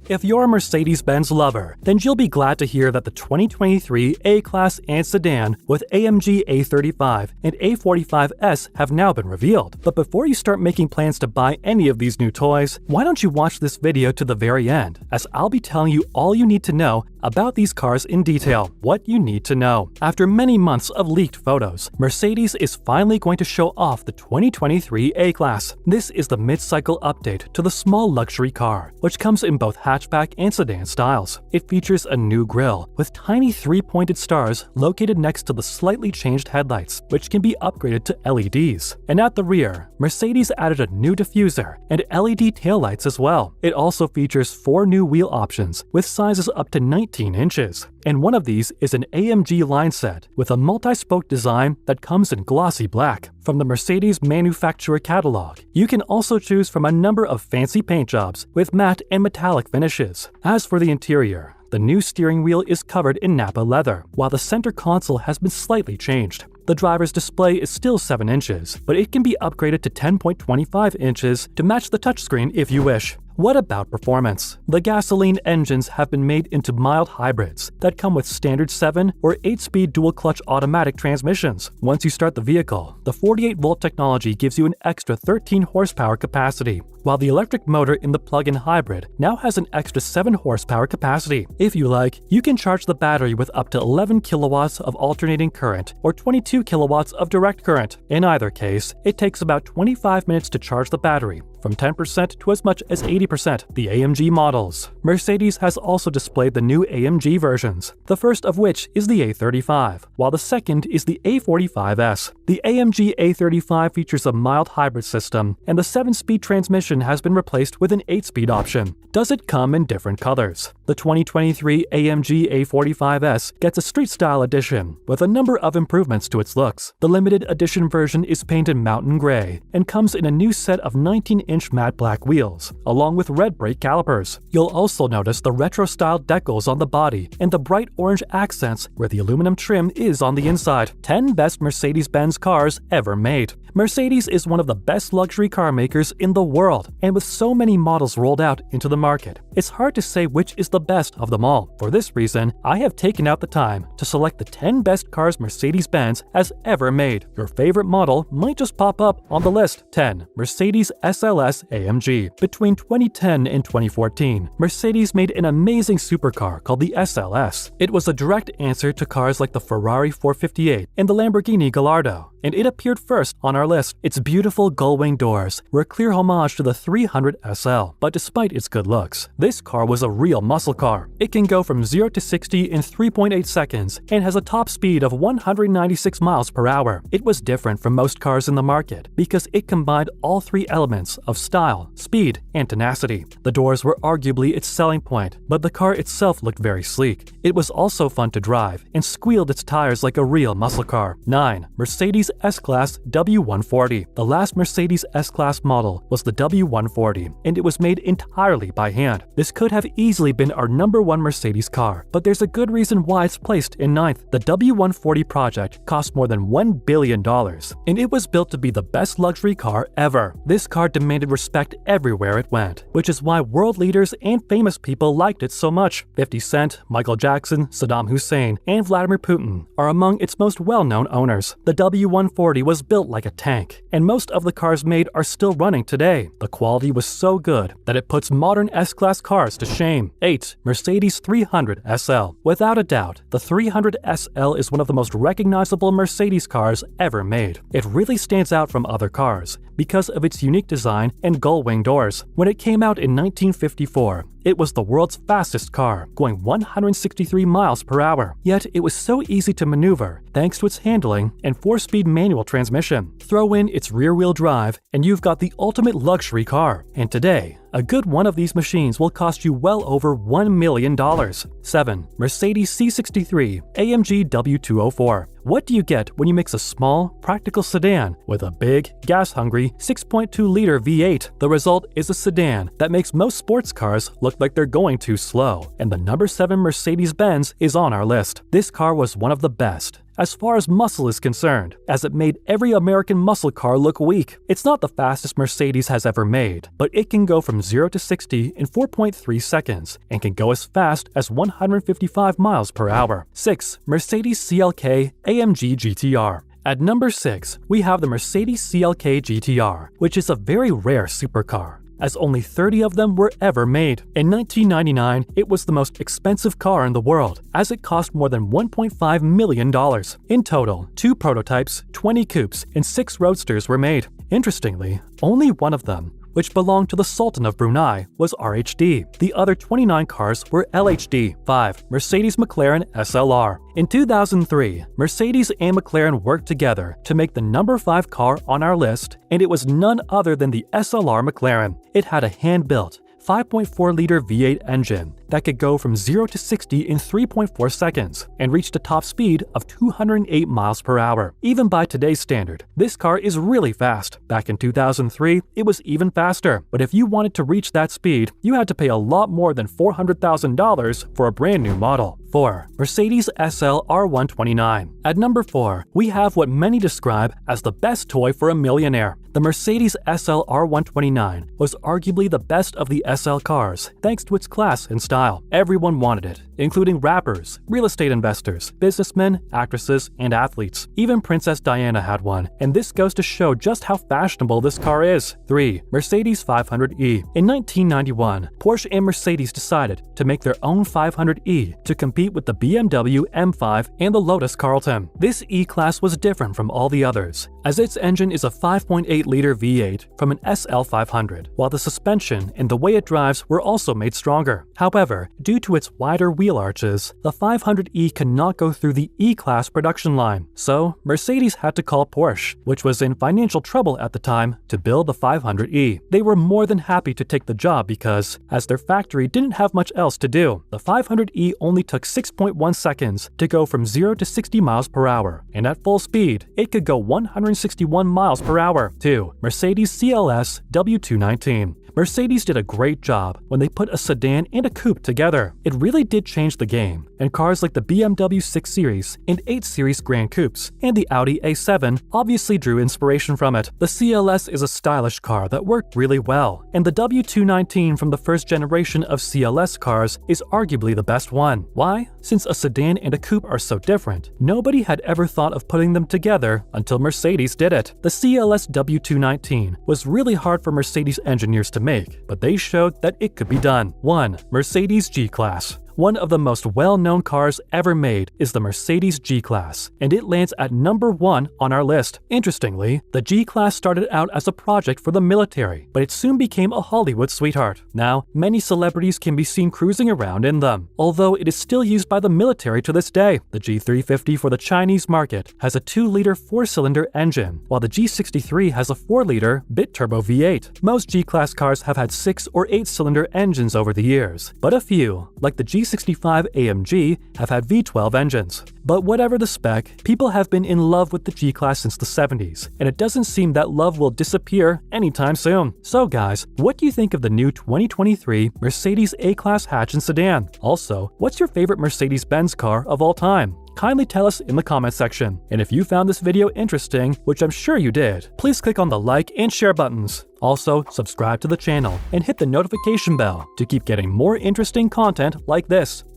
If you're a Mercedes-Benz lover, then you'll be glad to hear that the 2023 A-Class and Sedan with AMG A35 and A45S have now been revealed. But before you start making plans to buy any of these new toys, why don't you watch this video to the very end, as I'll be telling you all you need to know about these cars in detail, what you need to know. After many months of leaked photos, Mercedes is finally going to show off the 2023 A-Class. This is the mid-cycle update to the small luxury car, which comes in both hatchback and sedan styles. It features a new grille with tiny three-pointed stars located next to the slightly changed headlights, which can be upgraded to LEDs. And at the rear, Mercedes added a new diffuser and LED taillights as well. It also features 4 new wheel options with sizes up to 19 inches. And one of these is an AMG Line set with a multi-spoke design that comes in glossy black. From the Mercedes Manufaktur catalog, you can also choose from a number of fancy paint jobs with matte and metallic finishes. As for the interior, the new steering wheel is covered in Nappa leather, while the center console has been slightly changed. The driver's display is still 7 inches, but it can be upgraded to 10.25 inches to match the touchscreen if you wish. What about performance? The gasoline engines have been made into mild hybrids that come with standard 7 or 8-speed dual-clutch automatic transmissions. Once you start the vehicle, the 48-volt technology gives you an extra 13 horsepower capacity, while the electric motor in the plug-in hybrid now has an extra 7 horsepower capacity. If you like, you can charge the battery with up to 11 kilowatts of alternating current or 22 kilowatts of direct current. In either case, it takes about 25 minutes to charge the battery, from 10% to as much as 80%, the AMG models. Mercedes has also displayed the new AMG versions, the first of which is the A35, while the second is the A45S. The AMG A35 features a mild hybrid system, and the 7-speed transmission has been replaced with an 8-speed option. Does it come in different colors? The 2023 AMG A45S gets a street-style edition with a number of improvements to its looks. The limited edition version is painted mountain gray and comes in a new set of 19-inch matte black wheels, along with red brake calipers. You'll also notice the retro-style decals on the body and the bright orange accents where the aluminum trim is on the inside. 10 best Mercedes-Benz cars ever made. Mercedes is one of the best luxury car makers in the world, and with so many models rolled out into the market, it's hard to say which is the best of them all. For this reason, I have taken out the time to select the 10 best cars Mercedes-Benz has ever made. Your favorite model might just pop up on the list. 10. Mercedes SLS AMG. Between 2010 and 2014, Mercedes made an amazing supercar called the SLS. It was a direct answer to cars like the Ferrari 458 and the Lamborghini Gallardo, and it appeared first on our list. Its beautiful gullwing doors were a clear homage to the 300 SL, but despite its good looks, this car was a real muscle car. It can go from 0 to 60 in 3.8 seconds and has a top speed of 196 miles per hour. It was different from most cars in the market because it combined all 3 elements of style, speed, and tenacity. The doors were arguably its selling point, but the car itself looked very sleek. It was also fun to drive and squealed its tires like a real muscle car. 9. Mercedes S-Class W140. The last Mercedes S-Class model was the W140, and it was made entirely by hand. This could have easily been our #1 Mercedes car, but there's a good reason why it's placed in 9th. The W140 project cost more than $1 billion, and it was built to be the best luxury car ever. This car demanded respect everywhere it went, which is why world leaders and famous people liked it so much. 50 Cent, Michael Jackson, Saddam Hussein, and Vladimir Putin are among its most well-known owners. The W140 was built like a tank, and most of the cars made are still running today. The quality was so good that it puts modern S-Class cars to shame. 8. Mercedes 300 SL. Without a doubt, the 300 SL is one of the most recognizable Mercedes cars ever made. It really stands out from other cars because of its unique design and gullwing doors. When it came out in 1954, it was the world's fastest car, going 163 miles per hour. Yet it was so easy to maneuver thanks to its handling and 4-speed manual transmission. Throw in its rear-wheel drive and you've got the ultimate luxury car. And today, a good one of these machines will cost you well over $1 million. 7. Mercedes C63 AMG W204. What do you get when you mix a small, practical sedan with a big, gas-hungry 6.2-liter V8? The result is a sedan that makes most sports cars look like they're going too slow, and the #7 Mercedes-Benz is on our list. This car was one of the best, as far as muscle is concerned, as it made every American muscle car look weak. It's not the fastest Mercedes has ever made, but it can go from 0 to 60 in 4.3 seconds and can go as fast as 155 miles per hour. 6. Mercedes CLK AMG GTR. At number 6, we have the Mercedes CLK GTR, which is a very rare supercar, as only 30 of them were ever made. In 1999, it was the most expensive car in the world, as it cost more than $1.5 million. In total, 2 prototypes, 20 coupes, and 6 roadsters were made. Interestingly, only one of them, which belonged to the Sultan of Brunei, was RHD. The other 29 cars were LHD. 5. Mercedes-McLaren SLR. In 2003, Mercedes and McLaren worked together to make the number 5 car on our list, and it was none other than the SLR McLaren. It had a hand-built 5.4-liter V8 engine that could go from 0 to 60 in 3.4 seconds and reached a top speed of 208 miles per hour. Even by today's standard, this car is really fast. Back in 2003, it was even faster. But if you wanted to reach that speed, you had to pay a lot more than $400,000 for a brand new model. 4. Mercedes SL R129. At number 4, we have what many describe as the best toy for a millionaire. The Mercedes SL R129 was arguably the best of the SL cars, thanks to its class and style. Everyone wanted it, including rappers, real estate investors, businessmen, actresses, and athletes. Even Princess Diana had one, and this goes to show just how fashionable this car is. 3. Mercedes 500e. In 1991, Porsche and Mercedes decided to make their own 500e to compete with the BMW M5 and the Lotus Carlton. This E-Class was different from all the others, as its engine is a 5.8-liter V8 from an SL500, while the suspension and the way it drives were also made stronger. However, due to its wider wheel arches, the 500e cannot go through the E-Class production line, so Mercedes had to call Porsche, which was in financial trouble at the time, to build the 500e. They were more than happy to take the job because, as their factory didn't have much else to do, the 500e only took 6.1 seconds to go from 0 to 60 miles per hour, and at full speed, it could go 161 miles per hour. 2. Mercedes CLS W219. Mercedes did a great job when they put a sedan and a coupe together. It really did change the game, and cars like the BMW 6 Series and 8 Series Grand Coupes and the Audi A7 obviously drew inspiration from it. The CLS is a stylish car that worked really well, and the W219 from the first generation of CLS cars is arguably the best one. Why? Since a sedan and a coupe are so different, nobody had ever thought of putting them together until Mercedes did it. The CLS W219 was really hard for Mercedes engineers to make, but they showed that it could be done. 1. Mercedes G-Class. One of the most well-known cars ever made is the Mercedes G-Class, and it lands at number 1 on our list. Interestingly, the G-Class started out as a project for the military, but it soon became a Hollywood sweetheart. Now, many celebrities can be seen cruising around in them, although it is still used by the military to this day. The G350 for the Chinese market has a 2-liter 4-cylinder engine, while the G63 has a 4-liter bit-turbo V8. Most G-Class cars have had 6 or 8-cylinder engines over the years, but a few, like the G65 AMG, have had V12 engines. But whatever the spec, people have been in love with the G-Class since the 70s, and it doesn't seem that love will disappear anytime soon. So guys, what do you think of the new 2023 Mercedes A-Class hatch and sedan? Also, what's your favorite Mercedes-Benz car of all time? Kindly tell us in the comment section. And if you found this video interesting, which I'm sure you did, please click on the like and share buttons. Also, subscribe to the channel and hit the notification bell to keep getting more interesting content like this.